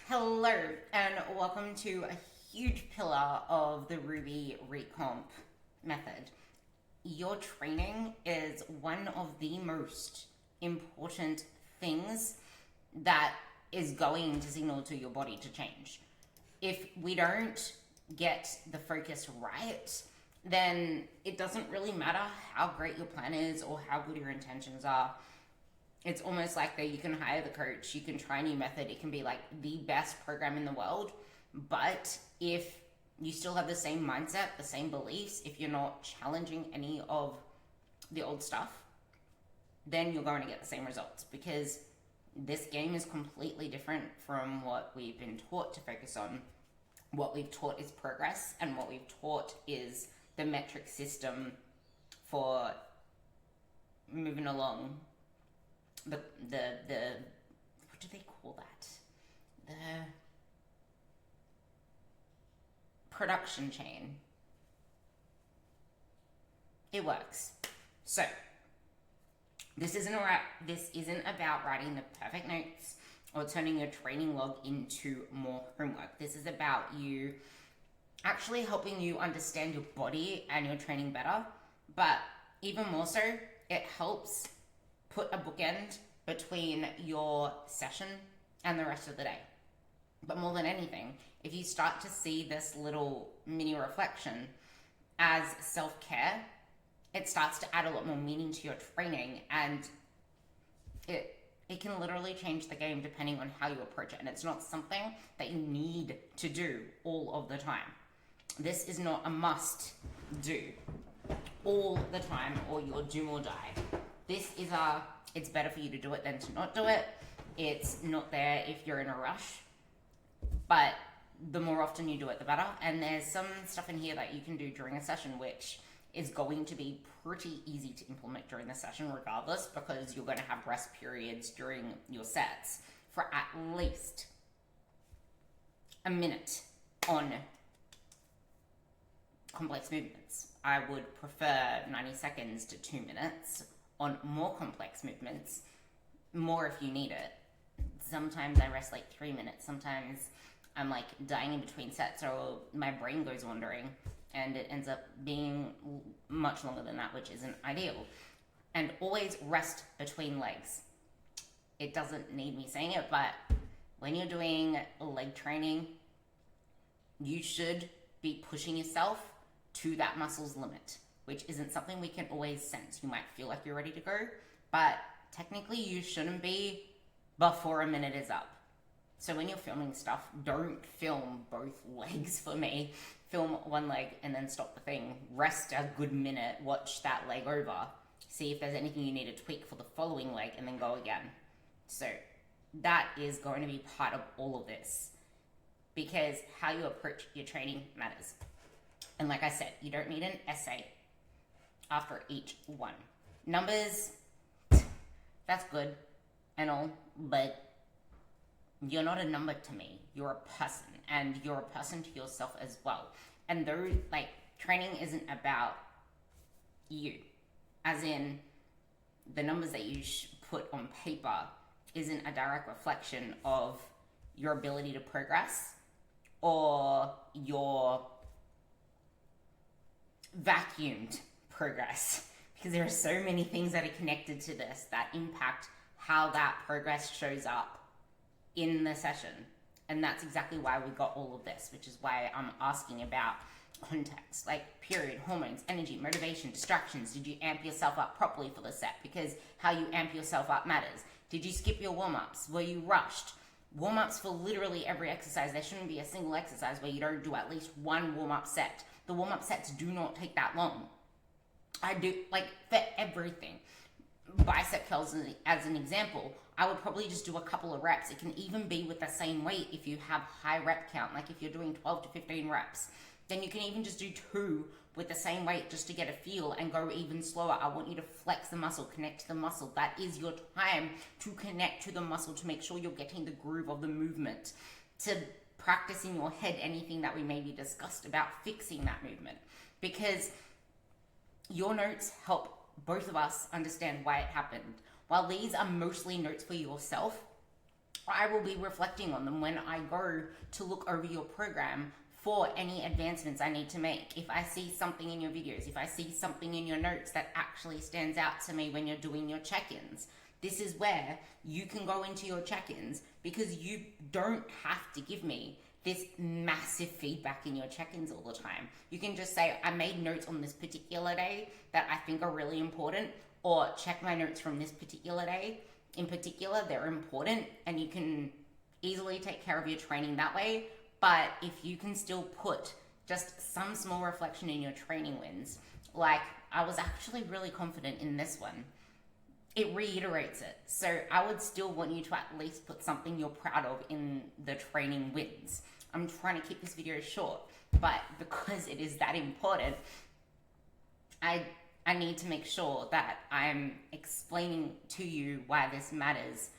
Hello, and welcome to a huge pillar of the Ruby Recomp method. Your training is one of the most important things that is going to signal to your body to change. If we don't get the focus right, then it doesn't really matter how great your plan is or how good your intentions are. It's almost like that you can hire the coach, you can try a new method, it can be like the best program in the world, but if you still have the same mindset, the same beliefs, if you're not challenging any of the old stuff, then you're going to get the same results, because this game is completely different from what we've been taught to focus on. What we've taught is progress, and what we've taught is the metric system for moving along the what do they call that? The production chain. It works. So this isn't about writing the perfect notes or turning your training log into more homework. This is about you actually helping you understand your body and your training better. But even more so, it helps put a bookend between your session and the rest of the day. But more than anything, if you start to see this little mini reflection as self-care, it starts to add a lot more meaning to your training, and it can literally change the game depending on how you approach it. And it's not something that you need to do all of the time. This is not a must do all the time, or you'll do or die. This is it's better for you to do it than to not do it. It's not there if you're in a rush, but the more often you do it, the better. And there's some stuff in here that you can do during a session, which is going to be pretty easy to implement during the session regardless, because you're going to have rest periods during your sets for at least a minute on complex movements. I would prefer 90 seconds to 2 minutes on more complex movements, more if you need it. Sometimes I rest like 3 minutes. Sometimes I'm like dying in between sets, or my brain goes wandering, and it ends up being much longer than that, which isn't ideal. And always rest between legs. It doesn't need me saying it, but when you're doing leg training, you should be pushing yourself to that muscle's limit, which isn't something we can always sense. You might feel like you're ready to go, but technically you shouldn't be before a minute is up. So when you're filming stuff, don't film both legs for me. Film one leg and then stop the thing. Rest a good minute, watch that leg over, see if there's anything you need to tweak for the following leg, and then go again. So that is going to be part of all of this, because how you approach your training matters. And like I said, you don't need an essay after each one. Numbers, that's good and all, but you're not a number to me. You're a person, and you're a person to yourself as well. And though, like, training isn't about you, as in the numbers that you put on paper isn't a direct reflection of your ability to progress or your vacuumed progress, because there are so many things that are connected to this that impact how that progress shows up in the session. And that's exactly why we got all of this, which is why I'm asking about context, like period, hormones, energy, motivation, distractions. Did you amp yourself up properly for the set? Because how you amp yourself up matters. Did you skip your warm-ups? Were you rushed? Warm-ups for literally every exercise. There shouldn't be a single exercise where you don't do at least one warm-up set. The warm-up sets do not take that long. I do, like, for everything. Bicep curls as an example, I would probably just do a couple of reps. It can even be with the same weight if you have high rep count. Like if you're doing 12 to 15 reps, then you can even just do 2 with the same weight just to get a feel and go even slower. I want you to flex the muscle, connect to the muscle. That is your time to connect to the muscle, to make sure you're getting the groove of the movement, to practice in your head anything that we maybe discussed about fixing that movement, because your notes help both of us understand why it happened. While these are mostly notes for yourself, I will be reflecting on them when I go to look over your program for any advancements I need to make. If I see something in your videos, if I see something in your notes that actually stands out to me when you're doing your check-ins, this is where you can go into your check-ins, because you don't have to give me this massive feedback in your check-ins all the time. You can just say, I made notes on this particular day that I think are really important, or check my notes from this particular day. In particular, they're important, and you can easily take care of your training that way. But if you can still put just some small reflection in your training wins, like I was actually really confident in this one, it reiterates it. So I would still want you to at least put something you're proud of in the training wins. I'm trying to keep this video short, but because it is that important, I need to make sure that I'm explaining to you why this matters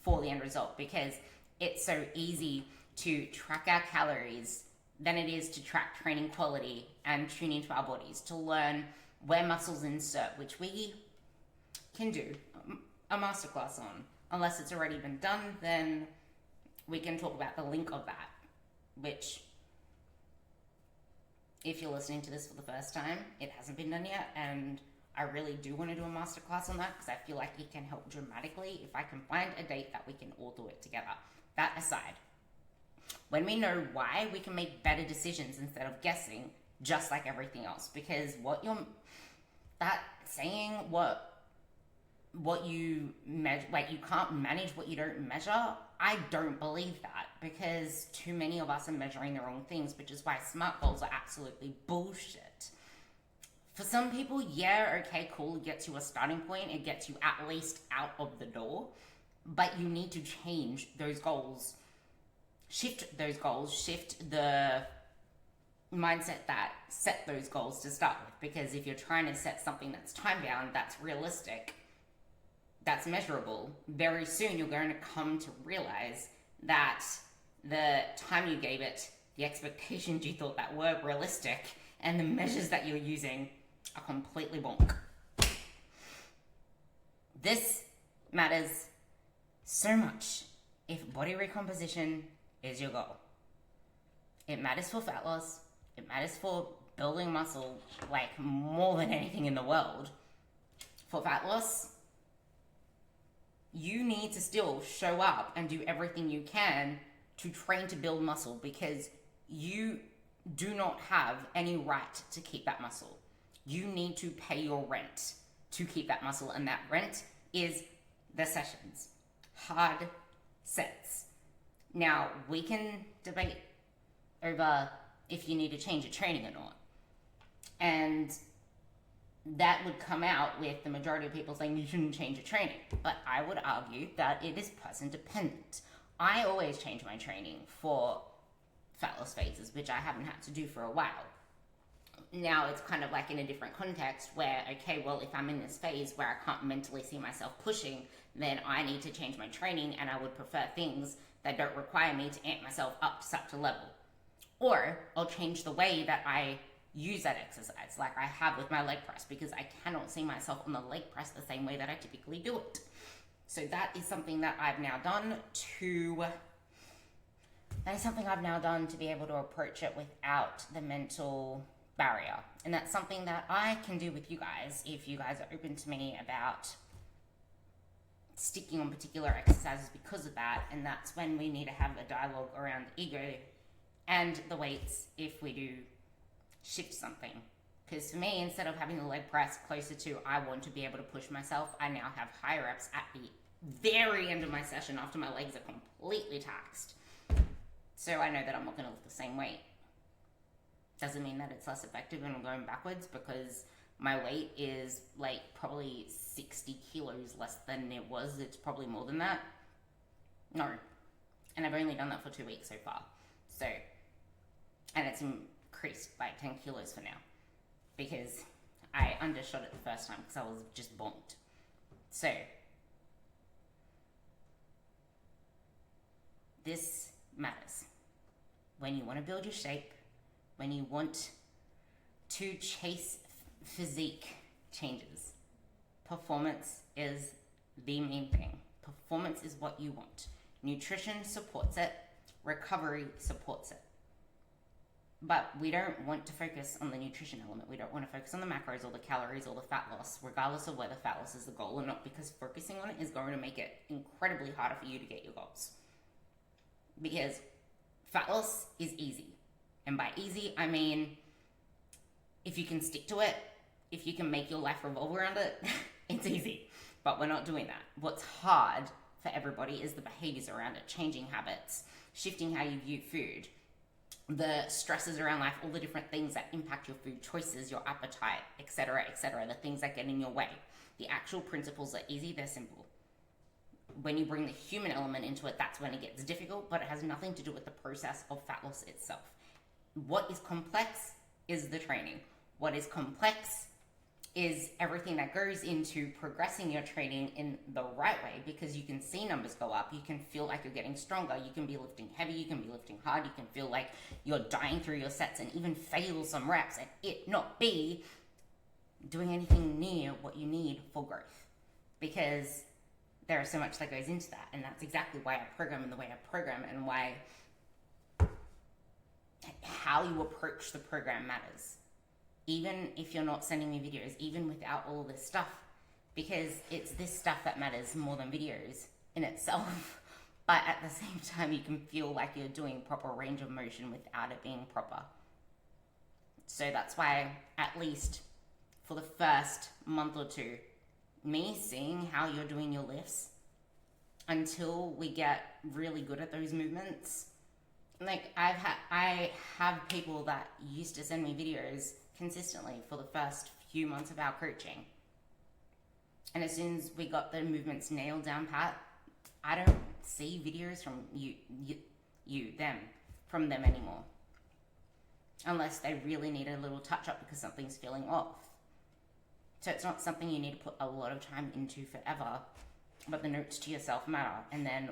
for the end result, because it's so easy to track our calories than it is to track training quality and tune into our bodies, to learn where muscles insert, which we can do a masterclass on. Unless it's already been done, then we can talk about the link of that, which, if you're listening to this for the first time, it hasn't been done yet, and I really do want to do a masterclass on that because I feel like it can help dramatically if I can find a date that we can all do it together. That aside, when we know why, we can make better decisions instead of guessing, just like everything else. Because what you measure, like, you can't manage what you don't measure, I don't believe that, because too many of us are measuring the wrong things, which is why SMART goals are absolutely bullshit. For some people, yeah, okay, cool, it gets you a starting point, it gets you at least out of the door, but you need to change those goals, shift those goals, shift the mindset that set those goals to start with. Because if you're trying to set something that's time-bound, that's realistic, that's measurable, very soon you're going to come to realize that the time you gave it, the expectations you thought that were realistic, and the measures that you're using are completely bonk. This matters so much if body recomposition is your goal. It matters for fat loss. It matters for building muscle, like, more than anything in the world. For fat loss, you need to still show up and do everything you can to train to build muscle, because you do not have any right to keep that muscle. You need to pay your rent to keep that muscle, and that rent is the sessions, hard sets. Now, we can debate over if you need to change your training or not, and that would come out with the majority of people saying you shouldn't change your training. But I would argue that it is person dependent. I always change my training for fat loss phases, which I haven't had to do for a while. Now it's kind of like in a different context where, okay, well, if I'm in this phase where I can't mentally see myself pushing, then I need to change my training, and I would prefer things that don't require me to amp myself up to such a level. Or I'll change the way that I use that exercise, like I have with my leg press, because I cannot see myself on the leg press the same way that I typically do it. So that is something that I've now done to be able to approach it without the mental barrier. And that's something that I can do with you guys if you guys are open to me about sticking on particular exercises because of that. And that's when we need to have a dialogue around ego and the weights if we do shift something. Because for me, instead of having the leg press closer to I want to be able to push myself, I now have high reps at the very end of my session after my legs are completely taxed. So I know that I'm not going to lift the same weight. Doesn't mean that it's less effective and I'm going backwards, because my weight is like probably 60 kilos less than it was. It's probably more than that. No. And I've only done that for 2 weeks so far. So, and it's increased by 10 kilos for now, because I undershot it the first time because I was just bonked. So, this matters. When you want to build your shape, when you want to chase physique changes, performance is the main thing. Performance is what you want. Nutrition supports it. Recovery supports it. But we don't want to focus on the nutrition element. We don't want to focus on the macros or the calories or the fat loss, regardless of whether fat loss is the goal or not, because focusing on it is going to make it incredibly harder for you to get your goals. Because fat loss is easy. And by easy, I mean, if you can stick to it, if you can make your life revolve around it, it's easy. But we're not doing that. What's hard for everybody is the behaviors around it, changing habits, shifting how you view food, the stresses around life, all the different things that impact your food choices, your appetite, etc., the things that get in your way. The actual principles are easy, they're simple. When you bring the human element into it, that's when it gets difficult, but it has nothing to do with the process of fat loss itself. What is complex is the training. What is complex is everything that goes into progressing your training in the right way, because you can see numbers go up, you can feel like you're getting stronger, you can be lifting heavy, you can be lifting hard, you can feel like you're dying through your sets and even fail some reps and it not be doing anything near what you need for growth, because there is so much that goes into that. And that's exactly why I program in the way I program, and why how you approach the program matters. Even if you're not sending me videos, even without all this stuff, because it's this stuff that matters more than videos in itself. But at the same time, you can feel like you're doing proper range of motion without it being proper. So that's why, at least for the first month or two, me seeing how you're doing your lifts until we get really good at those movements. Like I have people that used to send me videos consistently for the first few months of our coaching. And as soon as we got the movements nailed down pat, I don't see videos from from them anymore. Unless they really need a little touch up because something's feeling off. So it's not something you need to put a lot of time into forever, but the notes to yourself matter. And then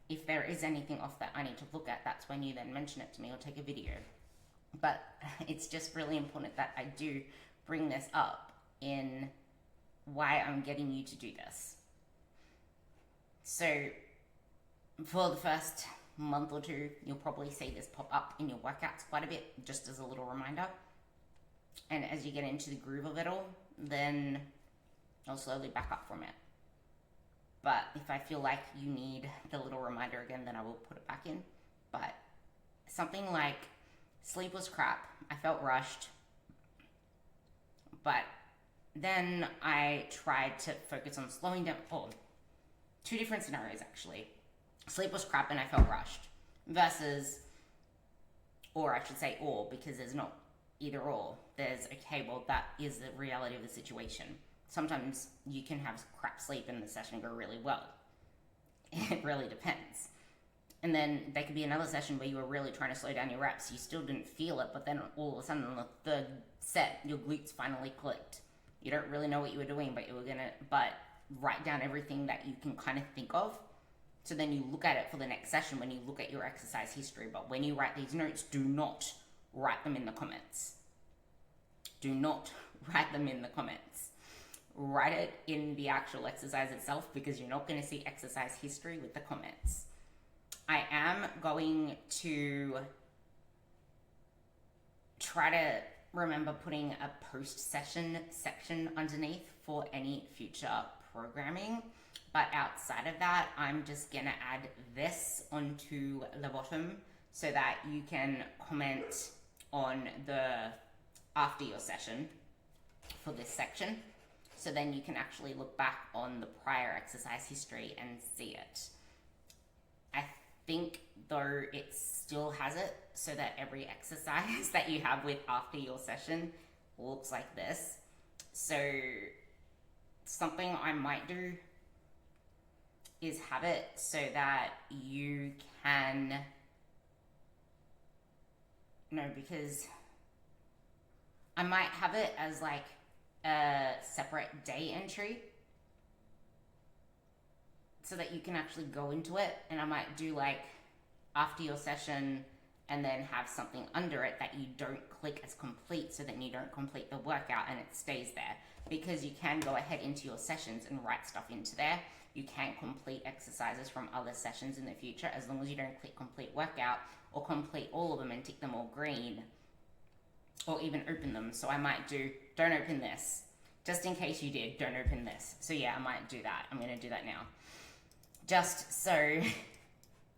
if there is anything off that I need to look at, that's when you then mention it to me or take a video. But it's just really important that I do bring this up in why I'm getting you to do this. So for the first month or two, you'll probably see this pop up in your workouts quite a bit, just as a little reminder. And as you get into the groove of it all, then I'll slowly back up from it. But if I feel like you need the little reminder again, then I will put it back in. But something like sleep was crap. I felt rushed. But then I tried to focus on slowing down. Oh, two different scenarios actually. Sleep was crap and I felt rushed. Versus, or I should say or, because there's not either or. There's, okay, well, that is the reality of the situation. Sometimes you can have crap sleep and the session go really well. It really depends. And then there could be another session where you were really trying to slow down your reps. You still didn't feel it, but then all of a sudden on the third set, your glutes finally clicked. You don't really know what you were doing, but write down everything that you can kind of think of. So then you look at it for the next session when you look at your exercise history. But when you write these notes, do not write them in the comments. Do not write them in the comments. Write it in the actual exercise itself, because you're not going to see exercise history with the comments. I am going to try to remember putting a post-session section underneath for any future programming. But outside of that, I'm just going to add this onto the bottom so that you can comment on the after your session for this section. So then you can actually look back on the prior exercise history and see it. I think though it still has it so that every exercise that you have with after your session looks like this. So something I might do is have it so that you can, because I might have it as like a separate day entry so that you can actually go into it, and I might do like after your session and then have something under it that you don't click as complete, so then you don't complete the workout and it stays there, because you can go ahead into your sessions and write stuff into there, you can complete exercises from other sessions in the future, as long as you don't click complete workout or complete all of them and tick them all green, or even open them. So I might do, don't open this. Just in case you did, don't open this. So yeah, I might do that. I'm gonna do that now. Just so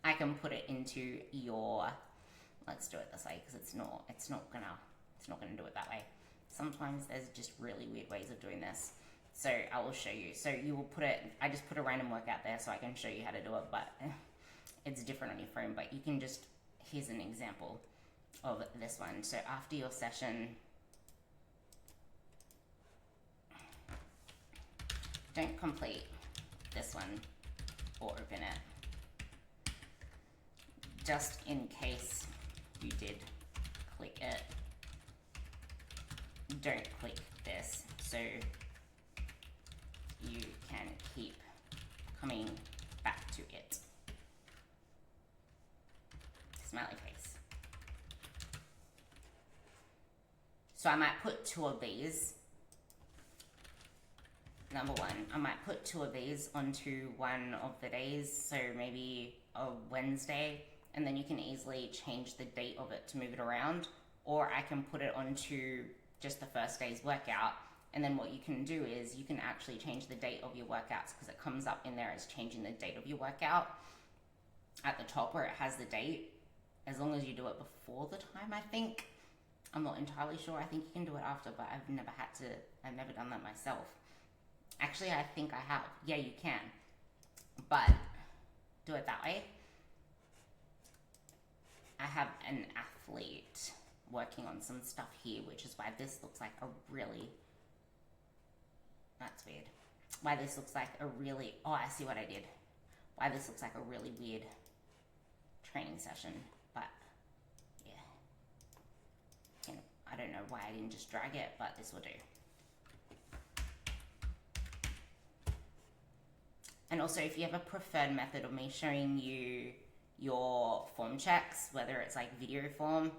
I can put it into your, let's do it this way, because it's not gonna do it that way. Sometimes there's just really weird ways of doing this. So I will show you. So you will put it, I just put a random workout there so I can show you how to do it, but it's different on your phone. But you can just, here's an example of this one. So after your session, don't complete this one or open it, just in case you did click it. Don't click this, so you can keep coming back to it. Smiley face. So I might put 2 of these. Number 1, I might put 2 of these onto one of the days, so maybe a Wednesday, and then you can easily change the date of it to move it around, or I can put it onto just the first day's workout, and then what you can do is you can actually change the date of your workouts, because it comes up in there as changing the date of your workout at the top where it has the date, as long as you do it before the time, I think. I'm not entirely sure. I think you can do it after, but I've never done that myself. Actually, I think I have. Yeah, you can. But do it that way. I have an athlete working on some stuff here, which is why this looks like a really, that's weird. Why this looks like a really, oh, I see what I did. Why this looks like a really weird training session, but yeah. I don't know why I didn't just drag it, but this will do. And also, if you have a preferred method of me showing you your form checks, whether it's like video form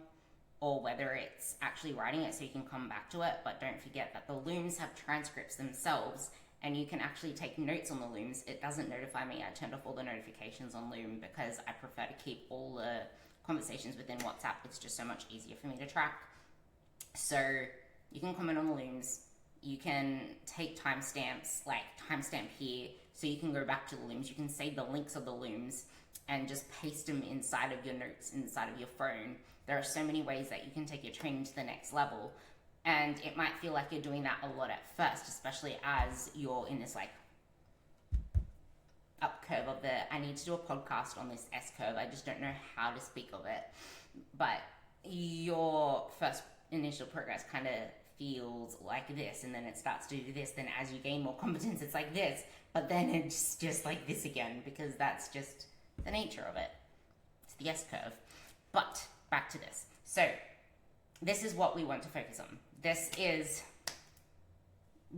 or whether it's actually writing it so you can come back to it, but don't forget that the looms have transcripts themselves and you can actually take notes on the looms. It doesn't notify me. I turned off all the notifications on Loom because I prefer to keep all the conversations within WhatsApp. It's just so much easier for me to track. So you can comment on the looms. You can take timestamps, like timestamp here, so you can go back to the looms. You can save the links of the looms and just paste them inside of your notes, inside of your phone. There are so many ways that you can take your training to the next level. And it might feel like you're doing that a lot at first, especially as you're in this like up curve of the, I need to do a podcast on this S curve. I just don't know how to speak of it. But your first initial progress kind of feels like this, and then it starts to do this. Then as you gain more competence, it's like this, but then it's just like this again, because that's just the nature of it. It's the S curve. But back to this. So this is what we want to focus on. This is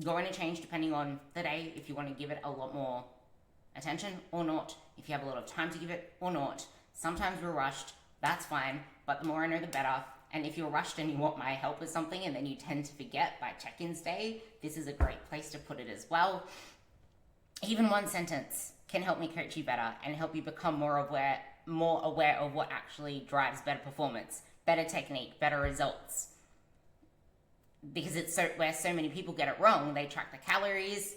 going to change depending on the day, if you want to give it a lot more attention or not, if you have a lot of time to give it or not. Sometimes we're rushed, that's fine, but the more I know the better. And if you're rushed and you want my help with something and then you tend to forget by check-ins day, this is a great place to put it as well. Even one sentence can help me coach you better and help you become more aware of what actually drives better performance, better technique, better results. Because it's where so many people get it wrong. They track the calories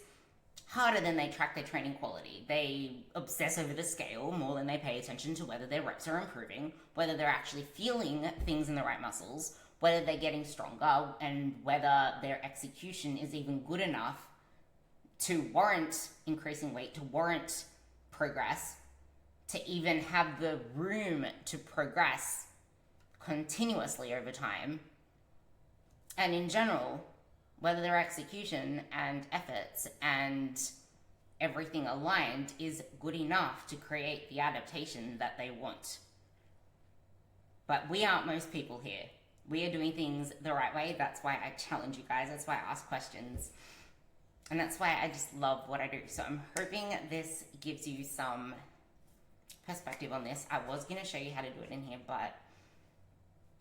harder than they track their training quality. They obsess over the scale more than they pay attention to whether their reps are improving, whether they're actually feeling things in the right muscles, whether they're getting stronger, and whether their execution is even good enough to warrant increasing weight, to warrant progress, to even have the room to progress continuously over time. And in general, whether their execution and efforts and everything aligned is good enough to create the adaptation that they want. But we aren't most people here. We are doing things the right way. That's why I challenge you guys. That's why I ask questions. And that's why I just love what I do. So I'm hoping this gives you some perspective on this. I was going to show you how to do it in here, but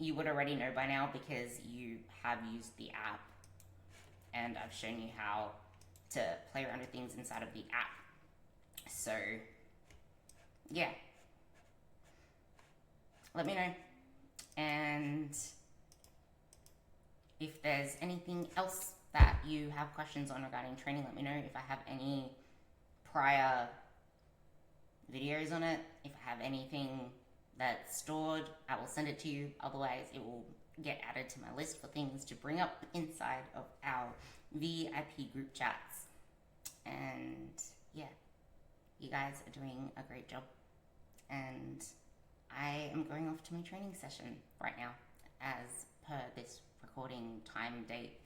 you would already know by now because you have used the app. And I've shown you how to play around with things inside of the app. So, yeah. Let me know. And if there's anything else that you have questions on regarding training, let me know. If I have any prior videos on it, if I have anything that's stored, I will send it to you. Otherwise, it will get added to my list for things to bring up inside of our VIP group chats. And yeah, you guys are doing a great job. And I am going off to my training session right now as per this recording time date